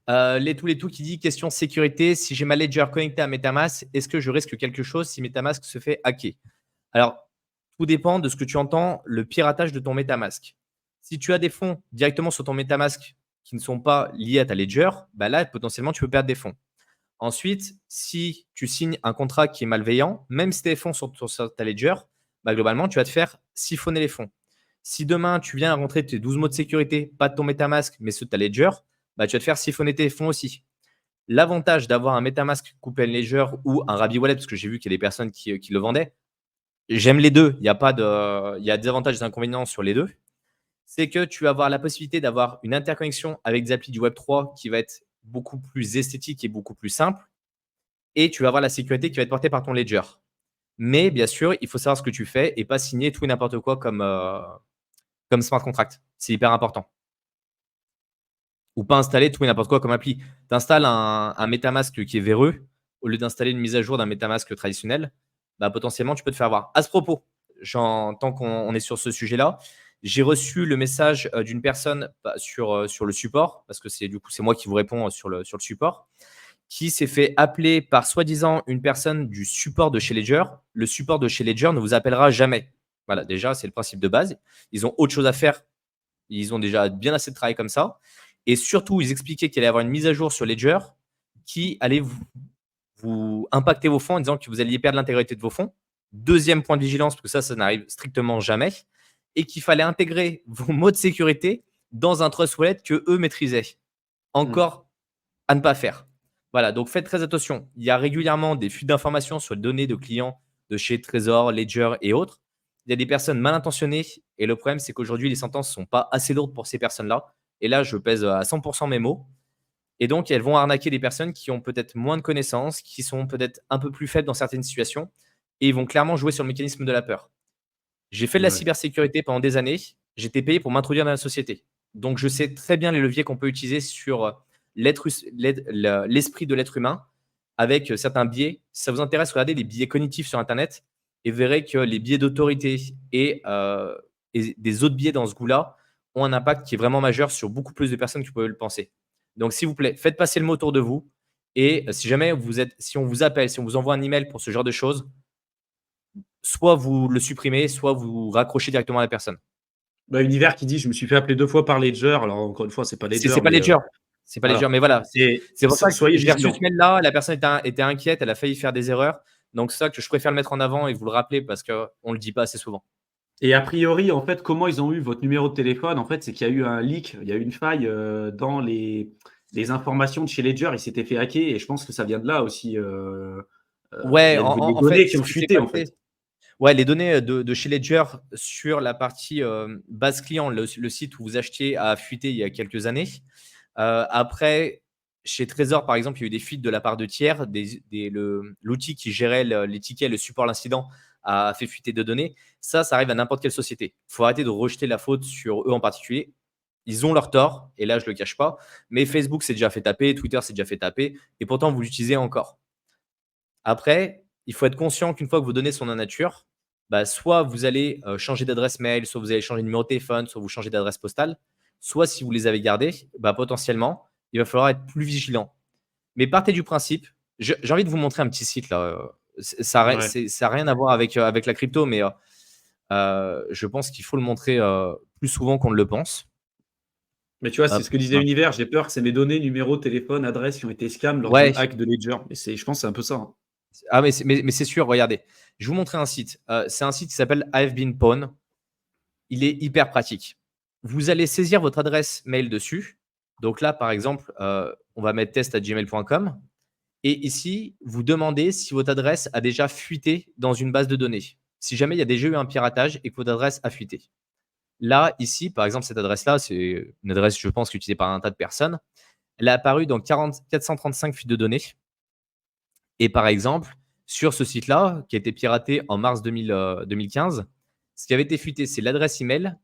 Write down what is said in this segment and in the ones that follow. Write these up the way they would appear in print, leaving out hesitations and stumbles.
Tous les tout qui dit question sécurité. Si j'ai ma Ledger connectée à MetaMask, est-ce que je risque quelque chose si MetaMask se fait hacker? Alors, tout dépend de ce que tu entends, le piratage de ton MetaMask. Si tu as des fonds directement sur ton MetaMask qui ne sont pas liés à ta Ledger, bah là, potentiellement, tu peux perdre des fonds. Ensuite, si tu signes un contrat qui est malveillant, même si tes fonds sont sur ta Ledger, bah, globalement, tu vas te faire siphonner les fonds. Si demain, tu viens à rentrer tes 12 mots de sécurité, pas de ton MetaMask, mais ceux de ta Ledger, bah, tu vas te faire siphonner tes fonds aussi. L'avantage d'avoir un MetaMask coupé à une Ledger ou un Rabi Wallet, parce que j'ai vu qu'il y a des personnes qui le vendaient, j'aime les deux. Il y a des avantages et des inconvénients sur les deux. C'est que tu vas avoir la possibilité d'avoir une interconnexion avec des applis du Web3 qui va être beaucoup plus esthétique et beaucoup plus simple. Et tu vas avoir la sécurité qui va être portée par ton ledger. Mais bien sûr, il faut savoir ce que tu fais et pas signer tout et n'importe quoi comme smart contract. C'est hyper important. Ou pas installer tout et n'importe quoi comme appli. Tu installes un MetaMask qui est véreux au lieu d'installer une mise à jour d'un MetaMask traditionnel. Bah, potentiellement, tu peux te faire avoir. À ce propos, tant qu'on est sur ce sujet-là, j'ai reçu le message d'une personne sur le support, parce que c'est moi qui vous réponds sur le support, qui s'est fait appeler par soi-disant une personne du support de chez Ledger. Le support de chez Ledger ne vous appellera jamais. Voilà, déjà, c'est le principe de base. Ils ont autre chose à faire. Ils ont déjà bien assez de travail comme ça. Et surtout, ils expliquaient qu'il allait y avoir une mise à jour sur Ledger qui allait vous impacter vos fonds en disant que vous alliez perdre l'intégrité de vos fonds. Deuxième point de vigilance, parce que ça n'arrive strictement jamais. Et qu'il fallait intégrer vos mots de sécurité dans un trust wallet que eux maîtrisaient. Encore à ne pas faire. Voilà, donc faites très attention. Il y a régulièrement des fuites d'informations sur les données de clients de chez Trésor, Ledger et autres. Il y a des personnes mal intentionnées et le problème, c'est qu'aujourd'hui, les sentences ne sont pas assez lourdes pour ces personnes-là. Et là, je pèse à 100% mes mots. Et donc, elles vont arnaquer des personnes qui ont peut-être moins de connaissances, qui sont peut-être un peu plus faibles dans certaines situations et ils vont clairement jouer sur le mécanisme de la peur. J'ai fait de la cybersécurité pendant des années. J'étais payé pour m'introduire dans la société. Donc, je sais très bien les leviers qu'on peut utiliser sur l'esprit de l'être humain avec certains biais. Si ça vous intéresse, regardez les biais cognitifs sur Internet et vous verrez que les biais d'autorité et des autres biais dans ce goût-là ont un impact qui est vraiment majeur sur beaucoup plus de personnes que vous pouvez le penser. Donc, s'il vous plaît, faites passer le mot autour de vous. Et si jamais si on vous appelle, si on vous envoie un email pour ce genre de choses, soit vous le supprimez, soit vous raccrochez directement à la personne. Bah, Univers qui dit je me suis fait appeler 2 fois par Ledger. Alors, encore une fois, c'est pas Ledger. C'est pas Ledger. C'est pas Ledger, mais voilà. C'est pour ça que soyez j'ai reçu vigilants. ce mail-là. La personne était inquiète, elle a failli faire des erreurs. Donc, c'est ça que je préfère le mettre en avant et vous le rappeler parce qu'on ne le dit pas assez souvent. Et a priori, en fait, comment ils ont eu votre numéro de téléphone? En fait, c'est qu'il y a eu un leak, il y a eu une faille dans les informations de chez Ledger. Ils s'étaient fait hacker et je pense que ça vient de là aussi. Il Ouais, y a des en fait, données qui ce ont qui s'est fuité, en passé, fait. ouais, les données de chez Ledger sur la partie base client, le site où vous achetiez, a fuité il y a quelques années. Après, chez Trésor, par exemple, il y a eu des fuites de la part de tiers. L'outil qui gérait les tickets, le support à l'incident, a fait fuiter de données. Ça arrive à n'importe quelle société. Il faut arrêter de rejeter la faute sur eux en particulier. Ils ont leur tort, et là, je ne le cache pas. Mais Facebook s'est déjà fait taper, Twitter s'est déjà fait taper, et pourtant, vous l'utilisez encore. Après, il faut être conscient qu'une fois que vos données sont en nature, bah, soit vous allez changer d'adresse mail, soit vous allez changer de numéro de téléphone, soit vous changez d'adresse postale. Soit si vous les avez gardées, bah, potentiellement, il va falloir être plus vigilant. Mais partez du principe, j'ai envie de vous montrer un petit site là. Ça n'a rien à voir avec la crypto, mais je pense qu'il faut le montrer plus souvent qu'on ne le pense. Mais tu vois, c'est Hop, ce que disait Univers. J'ai peur que c'est mes données, numéro, téléphone, adresse qui ont été scam lors du ouais, hack de Ledger. Et je pense que c'est un peu ça. Hein. ah, mais c'est sûr, regardez. Je vais vous montrer un site. C'est un site qui s'appelle I've Been Pawn. Il est hyper pratique. Vous allez saisir votre adresse mail dessus. Donc là, par exemple, on va mettre test@gmail.com. Et ici, vous demandez si votre adresse a déjà fuité dans une base de données. Si jamais il y a déjà eu un piratage et que votre adresse a fuité. Là, ici, par exemple, cette adresse-là, c'est une adresse, je pense, utilisée par un tas de personnes. Elle est apparue dans 435 fuites de données. Et par exemple, sur ce site-là, qui a été piraté en mars 2015, ce qui avait été fuité, c'est l'adresse email,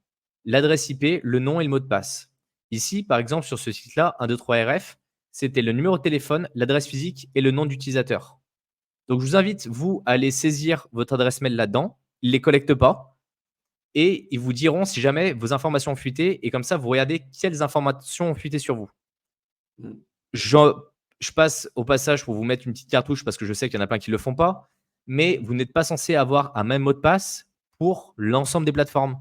l'adresse IP, le nom et le mot de passe. Ici, par exemple, sur ce site-là, 123RF, c'était le numéro de téléphone, l'adresse physique et le nom d'utilisateur. Donc, je vous invite, vous, à aller saisir votre adresse mail là-dedans. Ils ne les collectent pas et ils vous diront si jamais vos informations ont fuité. Et comme ça, vous regardez quelles informations ont fuité sur vous. Je, je passe au passage pour vous mettre une petite cartouche parce que je sais qu'il y en a plein qui ne le font pas, mais vous n'êtes pas censé avoir un même mot de passe pour l'ensemble des plateformes.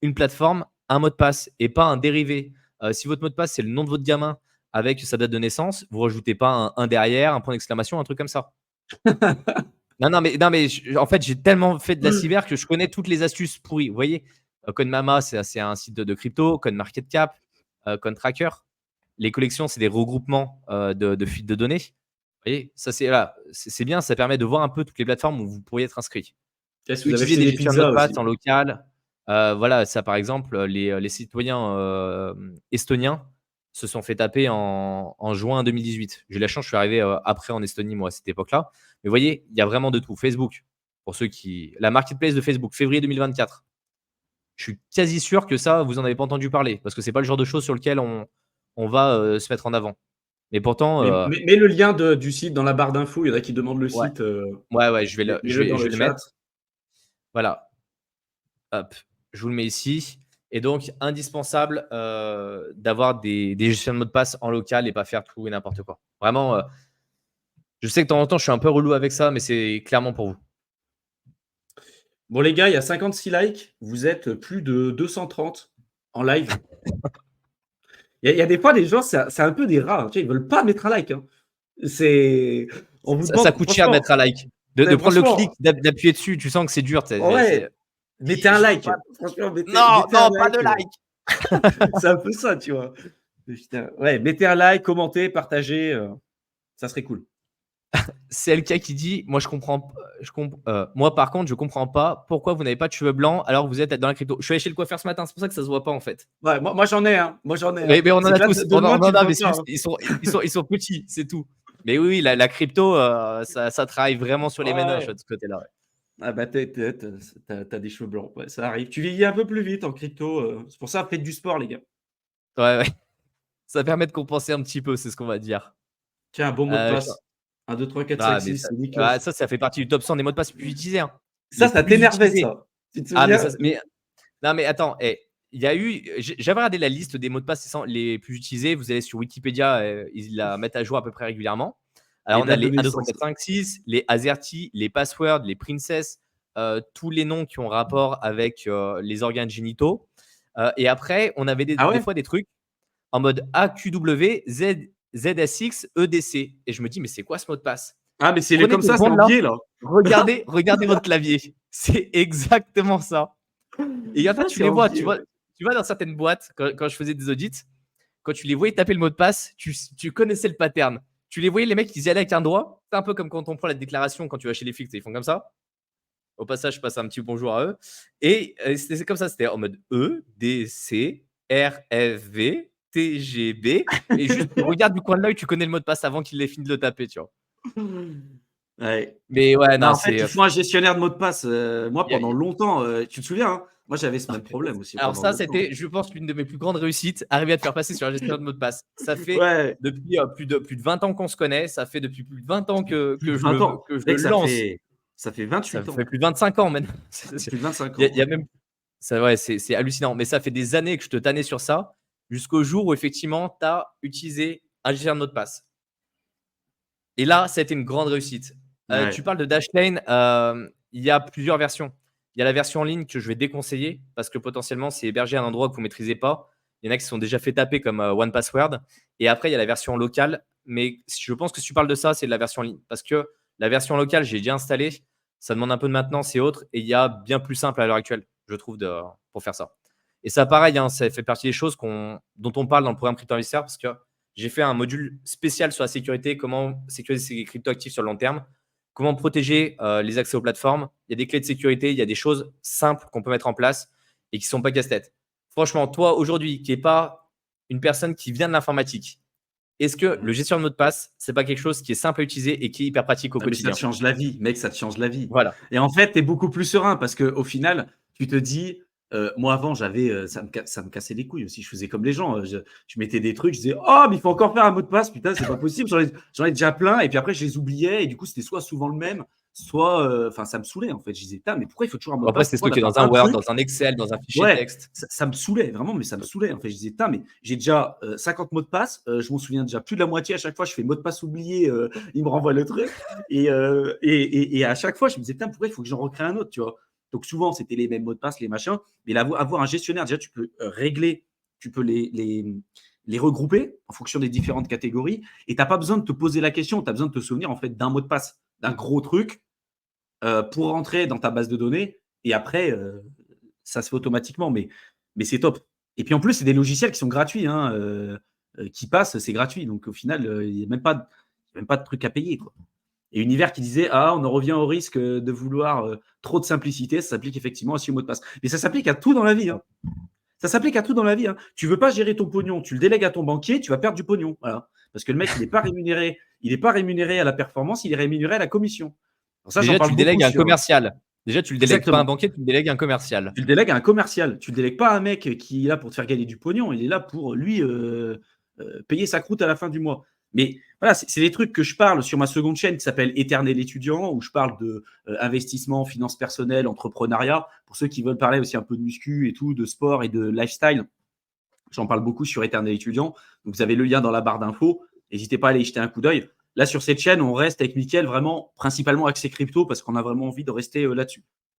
Une plateforme, un mot de passe et pas un dérivé. Si votre mot de passe, c'est le nom de votre gamin avec sa date de naissance, vous rajoutez pas un derrière, un point d'exclamation, un truc comme ça. Non, mais en fait, j'ai tellement fait de la cyber que je connais toutes les astuces pourries. Vous voyez, CoinMama, c'est un site de crypto, CoinMarketCap, CoinTracker. Les collections, c'est des regroupements de fuites de données. Vous voyez, ça, c'est bien, ça permet de voir un peu toutes les plateformes où vous pourriez être inscrit. Est-ce que vous avez Utiliser acheté des des gestionnaires de pizzas mot de passe aussi? en local. Voilà, ça, par exemple, les citoyens estoniens se sont fait taper en juin 2018. J'ai eu la chance, je suis arrivé après en Estonie, moi, à cette époque-là. Mais vous voyez, il y a vraiment de tout. Facebook, pour ceux qui. La marketplace de Facebook, février 2024. Je suis quasi sûr que ça, vous n'en avez pas entendu parler, parce que c'est pas le genre de choses sur lequel on va se mettre en avant. Mais pourtant, Mets le lien du site dans la barre d'infos. Il y en a qui demandent le ouais, site. ouais, Mets-le dans je le vais le chat. mettre. Voilà, hop, je vous le mets ici. Et donc, indispensable d'avoir des gestionnaires de mots de passe en local et pas faire tout et n'importe quoi. Vraiment, je sais que de temps en temps, je suis un peu relou avec ça, mais c'est clairement pour vous. Bon, les gars, il y a 56 likes. Vous êtes plus de 230 en live. Il y a des fois, les gens, c'est un peu des rats. Hein. Tu sais, ils veulent pas mettre un like. Hein. On vous Ça demande, coûte cher de franchement, mettre un like. De prendre le clic, franchement, d'appuyer dessus, tu sens que c'est dur. ouais, mettez un Je veux like. pas. Franchement, Non, mettez un non, pas de like. like. C'est un peu ça, tu vois. Putain. Ouais, mettez un like, commentez, partagez. Ça serait cool. C'est le cas qui dit, moi moi par contre, je comprends pas pourquoi vous n'avez pas de cheveux blancs alors que vous êtes dans la crypto. Je suis allé chez le coiffeur ce matin, c'est pour ça que ça se voit pas en fait. Ouais, moi j'en ai un. Moi j'en ai un. Mais on en C'est a que là, tous, de loin, on tu en le a, vois mais c'est pas. juste, Hein. ils sont petits, c'est tout. Mais oui, la crypto, ça travaille vraiment sur les méninges Ouais. de ce côté-là. Ouais. Ah bah t'as des cheveux blancs. Ouais, ça arrive. Tu vieillis un peu plus vite en crypto. C'est pour ça, faites du sport, les gars. Ouais, ouais. Ça permet de compenser un petit peu, c'est ce qu'on va dire. Tiens, un bon mot de Euh, je- passe. 1, 2, 3, 4, 5, Ah, mais 6, ça, c'est Niklos. ça fait partie du top 100 des mots de passe les plus utilisés. Hein. Les Ça plus t'énervait, utilisés. ça. Tu te Ah, souviens? mais non, mais attends, il y a eu. J'avais regardé la liste des mots de passe les plus utilisés. Vous allez sur Wikipédia, ils la mettent à jour à peu près régulièrement. Alors, Les on a dates de les 1, 2, 3, naissance. 4, 5, 6, les AZERTY, les passwords, les princess, tous les noms qui ont rapport avec les organes génitaux. Et après, on avait Ah des ouais? fois des trucs en mode AQW, ZSX, EDC. Et je me dis, mais c'est quoi ce mot de passe? Ah, mais c'est Prenez comme deux ça, c'est secondes en là, biais, là. regardez votre clavier. C'est exactement ça. Et en fait, Ah, tu c'est les en vois, biais, ouais. tu vois dans certaines boîtes, quand je faisais des audits, quand tu les voyais taper le mot de passe, tu connaissais le pattern. Tu les voyais, les mecs, ils y allaient avec un doigt. C'est un peu comme quand on prend la déclaration quand tu vas chez les flics, ils font comme ça. Au passage, je passe un petit bonjour à eux. Et c'est comme ça, c'était en mode E, D, C, R, F, V, T, G, B. Et juste, tu regardes du coin de l'œil, tu connais le mot de passe avant qu'il ait fini de le taper, tu vois. Ouais. Mais ouais, Non, non, en fait, c'est. il faut un gestionnaire de mots de passe. Moi, Y a- pendant y longtemps, tu te souviens, hein, moi, j'avais ce a- même problème aussi Alors, pendant ça, longtemps. c'était, je pense, l'une de mes plus grandes réussites, arriver à te faire passer sur un gestionnaire de mot de passe. Ça fait Ouais, depuis plus de 20 ans qu'on se connaît. Ça fait depuis plus de 20 ans plus de 20 ans. que je le Mec, lance. ça fait Ça 28 fait ans. plus de 25 ans maintenant. Plus de 25 Il ans, y a ouais. même. Ça, ouais, c'est hallucinant. Mais ça fait des années que je te tannais sur ça, jusqu'au jour où effectivement, tu as utilisé un gestionnaire de mot de passe. Et là, ça a été une grande réussite. Tu Ouais. parles de Dashlane, il y a plusieurs versions. Il y a la version en ligne que je vais déconseiller parce que potentiellement, c'est hébergé à un endroit que vous ne maîtrisez pas. Il y en a qui se sont déjà fait taper comme One Password. Et après, il y a la version locale. Mais je pense que si tu parles de ça, c'est de la version en ligne. Parce que la version locale, j'ai déjà installé. Ça demande un peu de maintenance et autres. Et il y a bien plus simple à l'heure actuelle, je trouve, pour faire ça. Et ça, pareil, hein, ça fait partie des choses dont on parle dans le programme Crypto Investisseur parce que j'ai fait un module spécial sur la sécurité, comment sécuriser ses cryptoactifs sur le long terme, comment protéger les accès aux plateformes. Il y a des clés de sécurité, il y a des choses simples qu'on peut mettre en place et qui ne sont pas casse-tête. Franchement, toi, aujourd'hui, qui n'est pas une personne qui vient de l'informatique, est-ce que le gestion de mot de passe, c'est pas quelque chose qui est simple à utiliser et qui est hyper pratique au Ah, mais ça quotidien? te change la vie, mec, ça te change la vie. Voilà. Et en fait, tu es beaucoup plus serein parce qu'au final, tu te dis, moi avant, j'avais, ça me cassait les couilles aussi. Je faisais comme les gens. Je mettais des trucs, je disais, oh, mais il faut encore faire un mot de passe, putain, c'est pas possible. J'en ai déjà plein. Et puis après, je les oubliais. Et du coup, c'était soit souvent le même, soit, ça me saoulait en fait. Je disais, mais pourquoi il faut toujours un mot de Après, passe c'est pour stocké dans d'avoir un un Word, truc. dans un Excel, dans un fichier Ouais, texte. ça me saoulait vraiment, mais ça me saoulait. En fait, je disais, mais j'ai déjà 50 mots de passe, je m'en souviens déjà plus de la moitié. À chaque fois, je fais mot de passe oublié, il me renvoie le truc. Et à chaque fois, je me disais, pourquoi il faut que j'en recrée un autre, tu vois. Donc souvent, c'était les mêmes mots de passe, les machins. Mais là, avoir un gestionnaire, déjà, tu peux régler, tu peux les regrouper en fonction des différentes catégories. Et tu n'as pas besoin de te poser la question, tu as besoin de te souvenir en fait d'un mot de passe, d'un gros truc pour rentrer dans ta base de données. Et après, ça se fait automatiquement, mais c'est top. Et puis en plus, c'est des logiciels qui sont gratuits, hein, qui passent, c'est gratuit. Donc au final, il n'y a même pas de truc à payer, quoi. Et Univers qui disait, on en revient au risque de vouloir trop de simplicité, ça s'applique effectivement aussi au mot de passe. Mais ça s'applique à tout dans la vie. Hein. Ça s'applique à tout dans la vie. Hein. Tu veux pas gérer ton pognon, tu le délègues à ton banquier, tu vas perdre du pognon. Voilà. Parce que le mec, il n'est pas rémunéré à la performance, il est rémunéré à la commission. Alors ça, j'en Déjà, tu parle le beaucoup délègues à un sur. commercial. Déjà, tu le délègues pas à un Exactement. banquier, tu le délègues à un commercial. Tu le délègues à un commercial. Tu le délègues pas à un mec qui est là pour te faire gagner du pognon. Il est là pour lui payer sa croûte à la fin du mois. Mais voilà, c'est des trucs que je parle sur ma seconde chaîne qui s'appelle Éternel étudiant, où je parle de investissement, finances personnelles, entrepreneuriat. Pour ceux qui veulent parler aussi un peu de muscu et tout, de sport et de lifestyle, j'en parle beaucoup sur Éternel étudiant. Donc vous avez le lien dans la barre d'infos. N'hésitez pas à aller y jeter un coup d'œil. Là, sur cette chaîne, on reste avec Mickaël vraiment principalement axé crypto parce qu'on a vraiment envie de rester là-dessus.